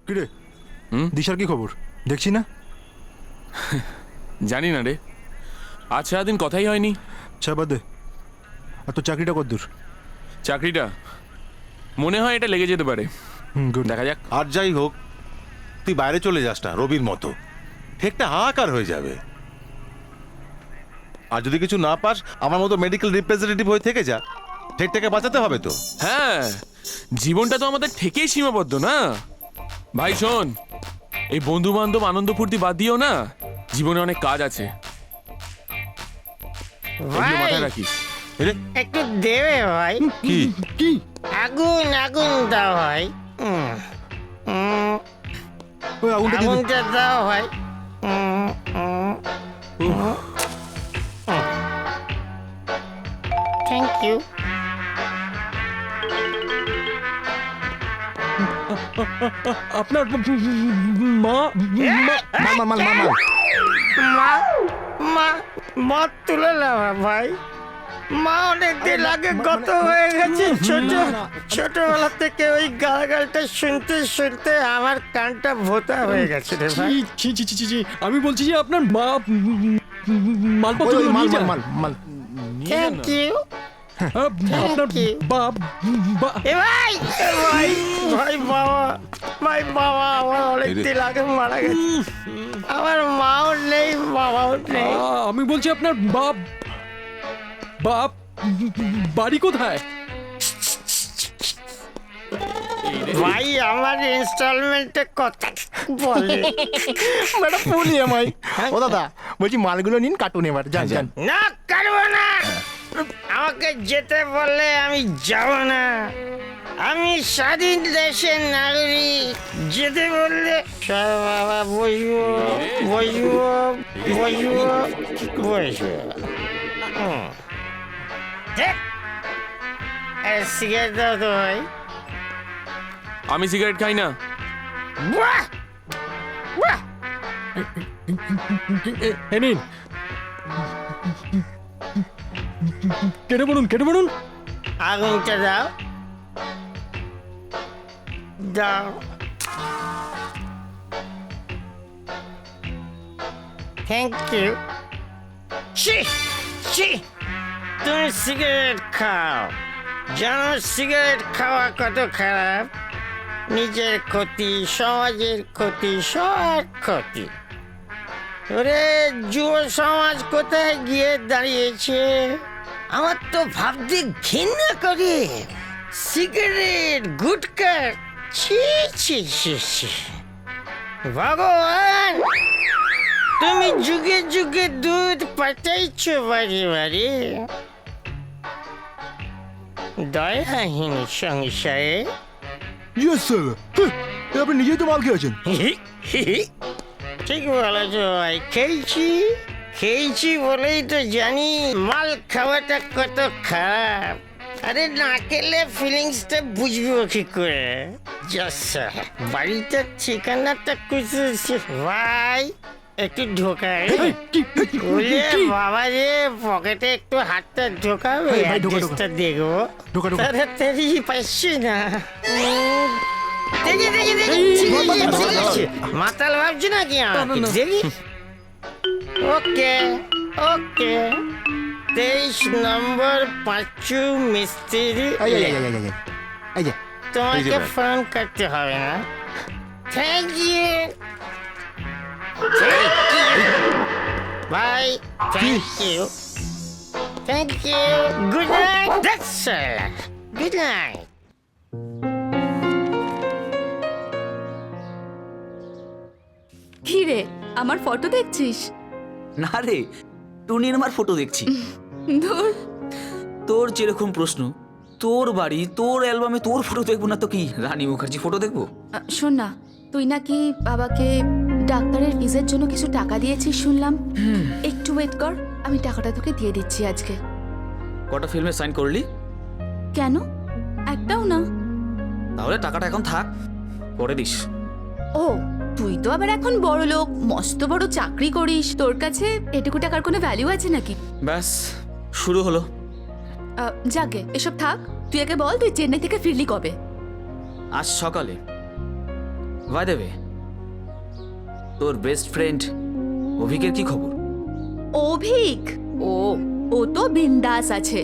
কিরে দিশার কি খবর দেখছি না? জানি না রে, আজ সারাদিন কথাই হয়নি। আচ্ছা বাদ দে। আর তোর চাকরিটা কদ্দূর? চাকরিটা মনে হয় এটা লেগে যেতে পারে, গুড। দেখা যাক। আর যাই হোক, তুই বাইরে চলে যাস না রবির মতো, ঠেকটা হাহাকার হয়ে যাবে। আর যদি কিছু না পাস, আমার মতো মেডিকেল রিপ্রেজেন্টেটিভ হয়ে থেকে যা, ঠেকটাকে বাঁচাতে হবে তো। হ্যাঁ, জীবনটা তো আমাদের থেকেই সীমাবদ্ধ না ভাই। শোন, এই বন্ধু বান্ধব আনন্দ ফুর্তি বাদ দিও না, জীবনে অনেক কাজ আছে, এগুলো মাথায় রাখিস। এরে, একটু দেবে ভাই, কি কি আগুন আগুন দাও ভাই, ওই আগুনটা দিয়ে দে। আগুনটা দাও ভাই। Thank you. আপনার মা মাল মাল মাল মাল মাল মা মা মত তুলে নেওয়া ভাই, মা অনেকদিন আগে গত হয়ে গেছে। ছোটবেলা থেকে ওই গালাগালটা শুনতে শুনতে আমার কানটা ভোতা হয়ে গেছে রে ভাই। ছি ছি ছি ছি ছি, আমি বলছি যে আপনার মা ওই মালপত্র ওই মাল নিয়ে যান। মাল মাল মাল থ্যাংক ইউ। আপনার you. বাপ এ ভাই এ ভাই ভাই বাবা আমার অনেকদিন আগে মারা গেছে। আমার মাও নেই বাবাও নেই। আমি বলছি আপনার বাপ বাপ বাড়ি কোথায়? ভাই আমার ইনস্টলমেন্টে কথা বলে ম্যাডাম ফুল ইএমআই। ও দাদা বলছি মালগুলো নিন, কাটুন এবার যান যান। না কাটবো না, আমাকে যেতে বললে আমি যাব না। আমি স্বাধীন দেশের নাগরিক, যেতে বললে বাবা বসবো বসবো বসবো বসবো। দেখ, সিগারেট দাও তো ভাই। আমি সিগারেট খাই না। বাহ বাহ, এ নিন, কেটে বলুন কেটে বলুন। আগুনটা দাও দাও। Thank you. তুমি সিগারেট খাও, জানো সিগারেট খাওয়া কত খারাপ? নিজের ক্ষতি, সমাজের ক্ষতি, সবার ক্ষতি। ওরে যুব সমাজ কোথায় গিয়ে দাঁড়িয়েছে, আমার তো ভাবতে ঘৃণা করে। সিগারেট গুটকা, ছি ছি ছি ছি। ভগবান, তুমি যুগে যুগে দুধ পাঠাইছো বাড়ি বাড়ি, দয়াহীন সংসারে। ইয়েস স্যার, আপনি নিজেই তো মাল খেয়েছেন। ঠিক বলেছ ভাই, খেয়েছি বলেই তো জানি মাল খাওয়াটা কত খারাপ। আরে না খেলে ফিলিংসটা বুঝবো কি করে? যা বাড়িটার ঠিকানাটা খুঁজেছি ভাই, একটু ঢোকাই। বলে বাবা রে, পকেটে একটু হাতটা ঢোকাবে, এই ভাই, ঢোকা, অ্যাড্রেসটা দেখবো। ঢোকা, ঢোকা। তাড়াতাড়ি পাচ্ছি না। দেখি মাতাল ভাবছি নাকি আমাকে? দেখি। ওকে ওকে, 23 নম্বর পাঁচু মিস্ত্রি। এই যে তোমাকে ফোন করতে হবে না। Thank you bye, thank you thank you. Good night sir, good night. কি রে, আমার ফটো দেখছিস? না রে, টুনির মার ফটো দেখছি। ধুর, তোর যেরকম প্রশ্ন, তোর বাড়ি, তোর অ্যালবামে তোর ফটো দেখবো না তো কি রানী মুখার্জি ফটো দেখবো? শোন না, তুই নাকি বাবাকে ডাক্তারের ফিজের জন্য কিছু টাকা দিয়েছিস শুনলাম। একটু ওয়েট কর, আমি টাকাটা তোকে দিয়ে দিচ্ছি আজকে। কটা ফিল্মে সাইন করলি? কেন? একটাও না। তাহলে টাকাটা এখন থাক, পরে দিস। ও, তুই তো আবার এখন বড় লোক, মস্ত বড় চাকরি করিস, তোর কাছে এটুকু টাকার কোনো ভ্যালু আছে নাকি? ব্যাস শুরু হলো। যাকে এসব থাক, তুই আগে বল তুই চেন্নাই থেকে ফিরলি কবে? আজ সকালে বাই দ্য ওয়ে, তোর বেস্ট ফ্রেন্ড অভিকের কি খবর? অভিক, ও তো বিন্দাস আছে।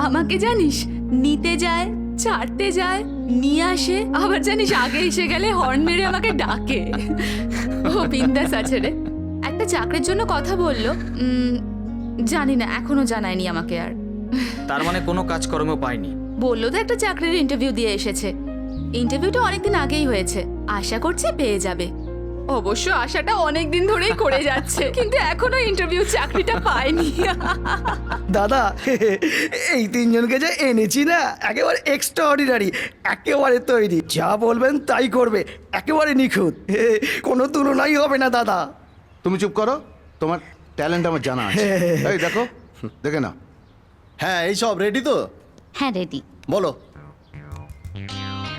আমাকে জানিস, নিতে যায়, ছাড়তে যায়, নিয়ে আসে, আবার জানিস আগে এসে গেলে হর্ন মেরে আমাকে ডাকে। ও বিন্দাস আছে রে। একটা চাকরির জন্য কথা বললো, জানি না, এখনো জানায়নি আমাকে। আর তার মানে কোনো কাজকর্মও পায়নি? বললো তো একটা চাকরির ইন্টারভিউ দিয়ে এসেছে। ইন্টারভিউটা অনেকদিন আগেই হয়েছে, আশা করছে পেয়ে যাবে। অবশ্য আশাটা অনেক দিন ধরেই করে যাচ্ছে, কিন্তু এখনো ইন্টারভিউ চাকরিটা পায়নি। দাদা, এই তিনজনকে যে এনেছি না, একেবারে এক্সট্রা অর্ডিনারি, একেবারে তৈরি, যা বলবেন তাই করবে, একেবারে নিখুঁত, কোনো তুলনাই হবে না দাদা। তুমি চুপ করো, তোমার ট্যালেন্ট আমার জানা আছে। এই দেখো, দেখে না। হ্যাঁ, এই সব রেডি তো? হ্যাঁ রেডি। বলো।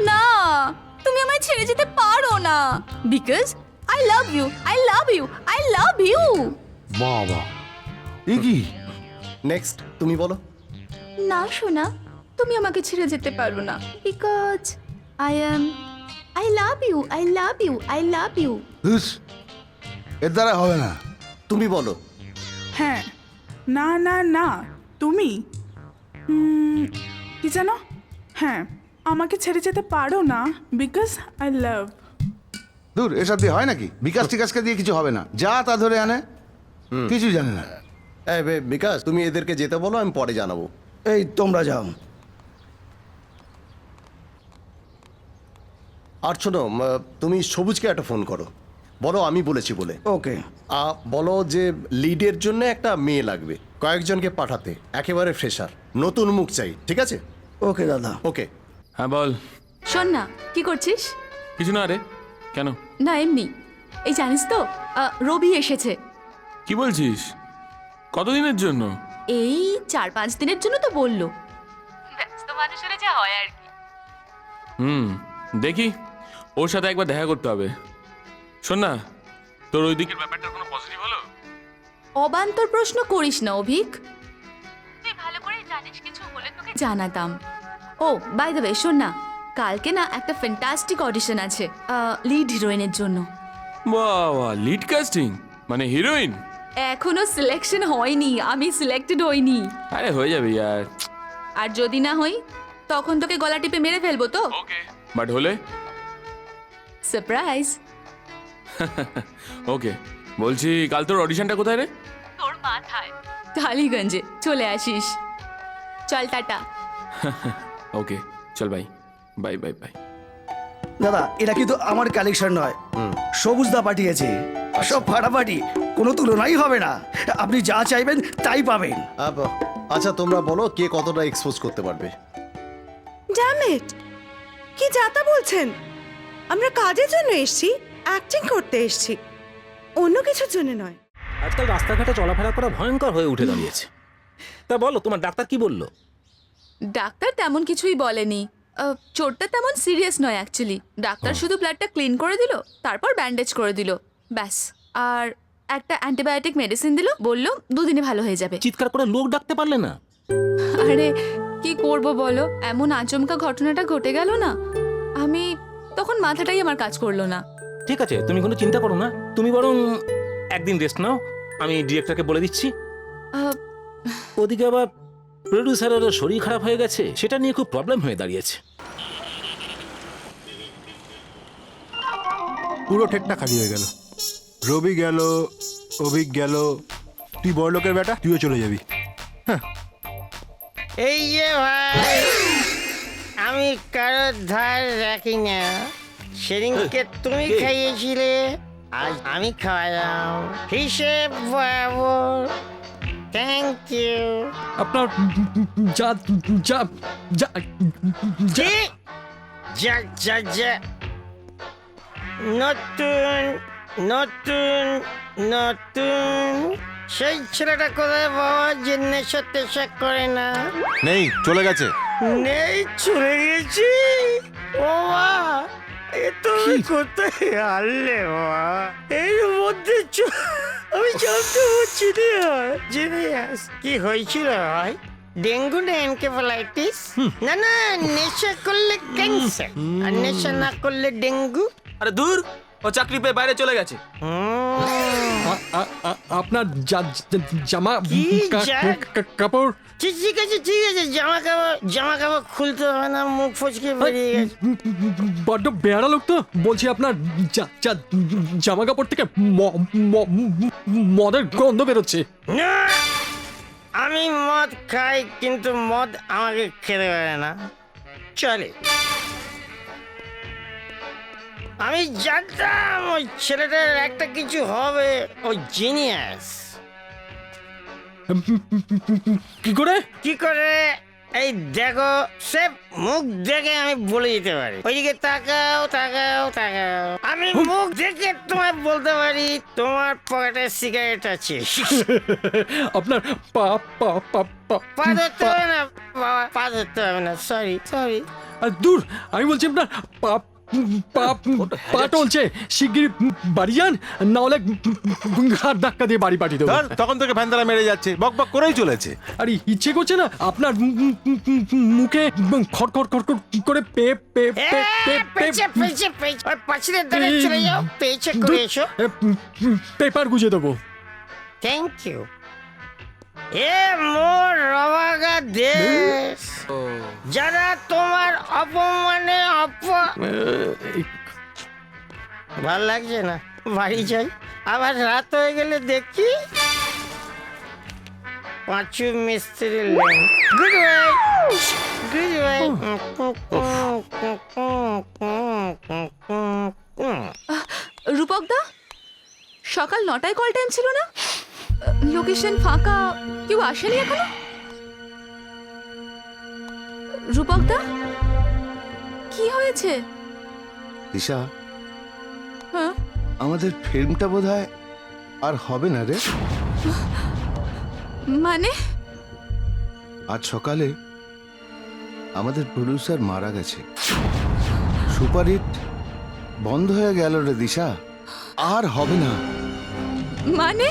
না, তুমি আমায় ছেড়ে যেতে পারো না, because I love you, I love you, I love you. বাবা, এ কি? নেক্সট তুমি বলো। না শোনা, তুমি আমাকে ছেড়ে যেতে পারো না, because I love you, I love you, I love you. হুস, এর দ্বারা হবে না। তুমি বলো। হ্যাঁ, না না না, তুমি কি জানো? হ্যাঁ, আমাকে ছেড়ে যেতে পারো না, বিকজ আই লাভ। দূর, এসব দিয়ে হয় নাকি? বিকাশ টিকাশকে দিয়ে কিছু হবে না, যা তা ধরে আনে, কিছু জানে না। এই বিকাশ, তুমি এদেরকে যেতে বলো, আমি পরে জানাবো। এই তোমরা যাও। আর শোনো, তুমি সবুজকে একটা ফোন করো, বলো আমি বলেছি বলে। ওকে। বলো যে লিডের জন্য একটা মেয়ে লাগবে, কয়েকজনকে পাঠাতে, একেবারে ফ্রেশার, নতুন মুখ চাই, ঠিক আছে? ওকে দাদা। ওকে। হ্যাঁ বল। শোন না, কি করছিস? কিছু না রে। কেন? না এমনি। এই জানিস তো, রবি এসেছে। কি বলছিস? কতদিনের জন্য? এই 4-5 দিনের জন্য তো বললো। ব্যস্ত মানুষেরা যা হয় আর কি। দেখি, ওর সাথে একবার দেখা করতে হবে। শোন না, তোর ওই দিকের ব্যাপারটার কোনো পজিটিভ হলো? অবান্তর প্রশ্ন করিস না অভিক, তুই ভালো করে জানিস, কিছু হলে তোকে জানাতাম। ও বাই দ্য ওয়ে, শোন না, কালকে না একটা ফ্যান্টাস্টিক অডিশন আছে লিড হিরোইনের জন্য। বাহ, লিড কাস্টিং মানে হিরোইন? এখনো সিলেকশন হয়নি, আমি সিলেক্টেড হইনি। আরে হয়ে যাবে ইয়ার। আর যদি না হই, তখন তোকে গলা টিপে মেরে ফেলবো তো। ওকে, বাট হলে? সারপ্রাইজ। ওকে, বলছি কাল তোর অডিশনটা কোথায় রে? তোর মাথায়, টালিগঞ্জে, চলে আসিস। চল টাটা। ওকে, চল বাই বাই বাই বাই। দাদা, এটা কিন্তু আমার কালেকশন নয়, সবুজদা পাঠিয়েছে, সব ফাটাফাটি, কোনো তুলনাই হবে না, আপনি যা চাইবেন তাই পাবেন। আচ্ছা, তোমরা বলো কে কতটা এক্সপোজ করতে পারবে। ড্যাম ইট, কি যাতা বলছেন? আমরা কাজের জন্য এসেছি, অ্যাক্টিং করতে এসেছি, অন্য কিছুর জন্য নয়। আজকাল রাস্তাঘাটে চলাফেরা করা ভয়ঙ্কর হয়ে উঠে দাঁড়িয়েছে। তা বলো, তোমার ডাক্তার কি বললো? ডাক্তার তেমন কিছুই বলেনি, চোটটা তেমন সিরিয়াস নয় অ্যাকচুয়ালি। ডাক্তার শুধু ব্লাডটা ক্লিন করে দিল, তারপর ব্যান্ডেজ করে দিল, ব্যাস। আর একটা অ্যান্টিবায়োটিক মেডিসিন দিল, বললো 2 দিনে ভালো হয়ে যাবে। চিৎকার করে লোক ডাকতে পারলে না? আরে কি করব বলো, এমন আচমকা ঘটনাটা ঘটে গেল না, আমি তখন মাথাটাই আমার কাজ করলো না। ঠিক আছে, তুমি কোনো চিন্তা করো না, তুমি বরং একদিন রেস্ট নাও, আমি ডিরেক্টরকে বলে দিচ্ছি। ওদিকে আবার প্রডিউসারেরও শরীর খারাপ হয়ে গেছে, সেটা নিয়ে খুব প্রবলেম হয়ে দাঁড়িয়েছে। পুরো ঠেকটা খালি হয়ে গেল। রবি গেল, অভিক গেল, তুই বড় লোকের বেটা, তুইও চলে যাবি। এই যে ভাই, আমি কারো ধার রাখি না। সেদিনকে তুমি খাইয়েছিলে, আজ আমি খাওয়ালাম, হিসেব বরাবর। Thank you. আপনার যা যা যা জি, যা যা যা। নতুন নতুন নতুন সেই ছেলেটা কোথায় বাবা, যে নেশা টেশা করে না? নেই, চলে গেছে। নেই, চলে গেছি। ও মা, এ তুমি কোথায় আনলে মা? এর মধ্যে আমি জানতে পারছি না। জিনিয়াস, কি হয়েছিল ভাই? ডেঙ্গু না এনকেফালাইটিস? না না, নেশা করলে ক্যান্সার, আর নেশা না করলে ডেঙ্গু। আরে দূর, ও চাকরি পেয়ে বাইরে চলে গেছে। আপনার জামা কি কাপড় ঠিক আছে ঠিক আছে, জামা কাপড় খুলতে হবে না, মুখ ফচকে বেরিয়ে গেছে। বড্ড বেড়া লোক তো। বলছি আপনার জামা কাপড় থেকে মদের গন্ধ বেরোচ্ছে। না, আমি মদ খাই কিন্তু মদ আমাকে খেতে পারে না, চলে। আমি জানতাম ওই ছেলেটার একটা কিছু হবে, ওই জিনিয়াস। কি করে? এই দেখো, সে মুখ দেখে আমি বলে দিতে পারি। ওইদিকে তাকাও তাকাও তাকাও, আমি মুখ দেখে তোমায় বলতে পারি তোমার পকেটে সিগারেট আছে। আপনার পা পা পা পা পা ধরতে হবে না বাবা, পা ধরতে হবে না, সরি সরি। দূর, আমি বলছি আপনার পা পা টলছে। শিগগির বাড়ি যান, না হলে হাত ধাক্কা দিয়ে বাড়ি পাঠিয়ে দেবো। তখন থেকে ফ্যানদারা মেরে যাচ্ছে, বক বক করেই চলেছে। আরে ইচ্ছে করছে না আপনার মুখে খড়খড় খড়খড় করে পেপার গুজে দেবো। Thank you. এ মোর রবাগা দেশ, যারা তোমার অপমানে ভাল লাগছে না, বাড়ি যাই। আবার রাত হয়ে গেলে দেখি পাঁচু মিস্ত্রি line. Goodbye goodbye. Rupak da, সকাল 9টায় কল টাইম ছিল না? লোকেশন ফাঁকা, কেউ আসেনি এখনো? রূপক দা, কি হয়েছে? দিশা, হ্যাঁ, আমাদের ফিল্মটা বোধহয় আর হবে না রে। মানে? আজ সকালে আমাদের প্রডিউসার মারা গেছে। সুপারহিট বন্ধ হয়ে গেল রে দিশা, আর হবে না। মানে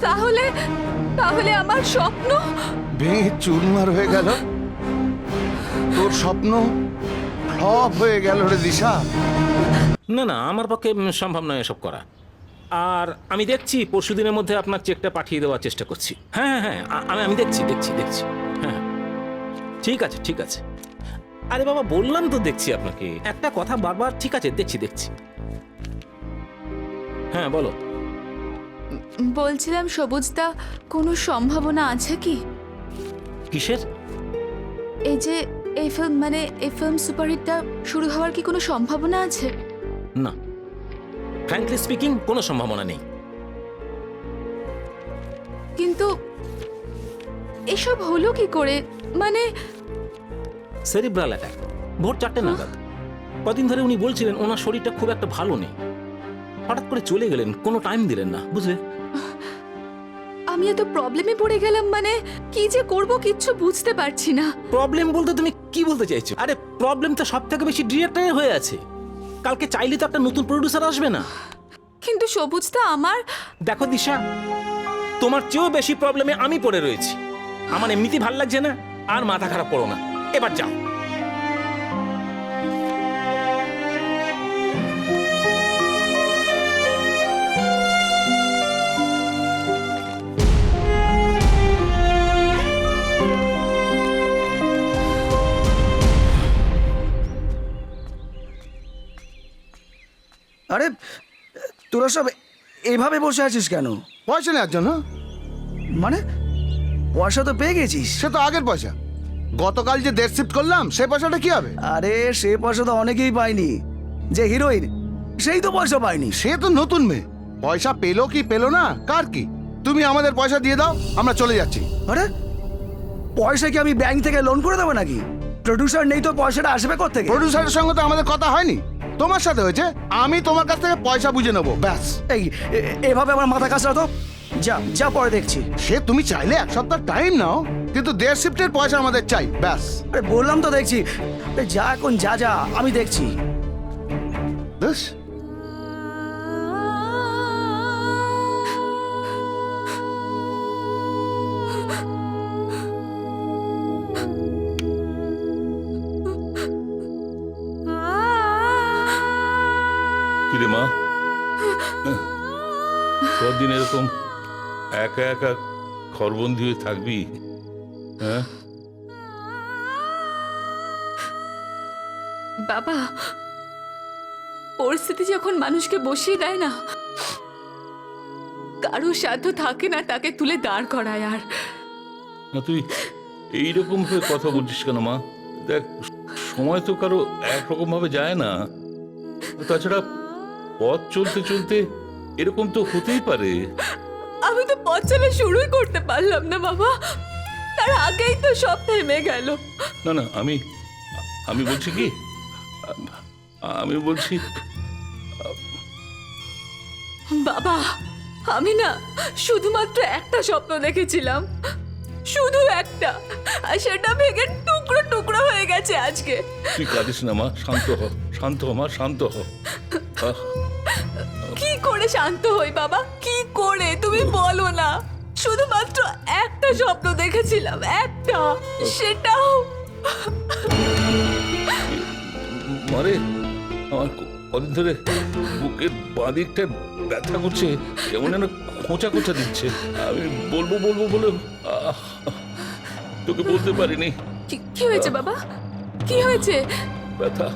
তাহলে তাহলে আমার স্বপ্ন ভেঙে চুরমার হয়ে গেল, তোর স্বপ্ন ফ্লপ হয়ে গেল রে দিশা। না না, আমার পক্ষে সম্ভব নয় এসব করা। আর আমি দেখছি পরশুদিনের মধ্যে আপনার চেকটা পাঠিয়ে দেওয়ার চেষ্টা করছি। হ্যাঁ হ্যাঁ হ্যাঁ, আমি দেখছি দেখছি দেখছি। হ্যাঁ ঠিক আছে ঠিক আছে। আরে বাবা, বললাম তো দেখছি আপনাকে। একটা কথা বারবার, ঠিক আছে দেখছি দেখছি। হ্যাঁ বলো। বলছিলাম সবুজদা, কোনো সম্ভাবনা আছে কি? কিসের? এই যে এই ফিল্ম সুপারহিটটা শুরু হওয়ার কি কোনো সম্ভাবনা আছে? না, ফ্র্যাঙ্কলি স্পিকিং কোনো সম্ভাবনা নেই। কিন্তু এসব হলো কি করে? মানে সেরিব্রাল অ্যাটাক, ভোর 4টে নাগাদ। কদিন ধরে উনি বলছিলেন ওনার শরীরটা খুব একটা ভালো নেই। হঠাৎ করে চলে গেলেন, কোনো টাইম দিলেন না, বুঝলে? আমি এত প্রবলেমে পড়ে গেলাম, মানে কি যে করব কিচ্ছু বুঝতে পারছি না। প্রবলেম বলতে তুমি কি বলতে চাইছো? আরে প্রবলেম তো সব থেকে বেশি ডিরেক্টরের হয়ে আছে। কালকে চাইলে তো একটা নতুন প্রডিউসার আসবে না। কিন্তু সবুজদা, আমার দেখো দিশা, তোমার চেয়েও বেশি প্রবলেমে আমি পড়ে রয়েছি। আমার এমনিতেই ভাল লাগছে না, আর মাথা খারাপ করো না, এবার যাও। আরে তোরা সব এইভাবে বসে আছিস কেন? পয়সা নেওয়ার জন্য। মানে পয়সা তো পেয়ে গেছিস। সে তো আগের পয়সা। গতকাল যে ডেট শিফট করলাম, সে পয়সাটা কি হবে? আরে সে পয়সা তো অনেকেই পায়নি। যে হিরোইন, সেই তো পয়সা পায়নি। সে তো নতুন মেয়ে, পয়সা পেলো কি পেলো না কার কি। তুমি আমাদের পয়সা দিয়ে দাও, আমরা চলে যাচ্ছি। আরে পয়সা কি আমি ব্যাংক থেকে লোন করে দেবো নাকি? প্রডিউসার নেই তো পয়সাটা আসবে কোত্থেকে? প্রডিউসারের সঙ্গে তো আমাদের কথা হয়নি, তোমার সাথে হয়েছে। আমি তোমার কাছ থেকে পয়সা বুঝে নেবো, ব্যাস। এভাবে আমার মাথা কাছরা তো। যা যা, পরে দেখছি। সে তুমি চাইলে 1 সপ্তাহ টাইম নাও, কিন্তু ডেট শিফটের পয়সা আমাদের চাই, ব্যাস। আরে বললাম তো দেখছি। যা এখন যা যা, আমি দেখছি। বেশ। কিরে মা, কদিন এরকম একা একা ঘরবন্দি হয়ে থাকবি? হ্যাঁ, বাবা, পরিস্থিতি যখন মানুষকে বসিয়ে দেয় না, কারো সাধ্য থাকে না তাকে তুলে দাঁড় করায়। আর না তুই এইরকম ভাবে কথা বলছিস কেন মা? দেখ, সময় তো কারো একরকম ভাবে যায় না। তাছাড়া পথ চলতে চলতে এরকম তো হতেই পারে। আমি তো পথ চলা শুরুই করতে পারলাম না বাবা, তার আগেই তো সব থেমে গেল। না না, আমি বলছি কি, আমি বলছি বাবা, আমি না শুধুমাত্র একটা স্বপ্ন দেখেছিলাম, শুধু একটা, আর সেটা ভেঙে টুকরো টুকরো হয়ে গেছে আজকে। তুই কাঁদিস না মা, শান্ত হ, শান্ত হ মা, শান্ত হ। কি করে শান্ত হই বাবা, কি করে তুমি বলো না? শুধুমাত্র একটা স্বপ্ন দেখেছিলাম, একটা, সেটাও মারে, আমার কদিন ধরে বুকের বাঁদিকটা ব্যথা করছে, কেমন যেন খোঁচা খোঁচা দিচ্ছে। আমি বলবো বলবো বলে তোকে বলতে পারিনি। কি হয়েছে বাবা, কি হয়েছে? ব্যথা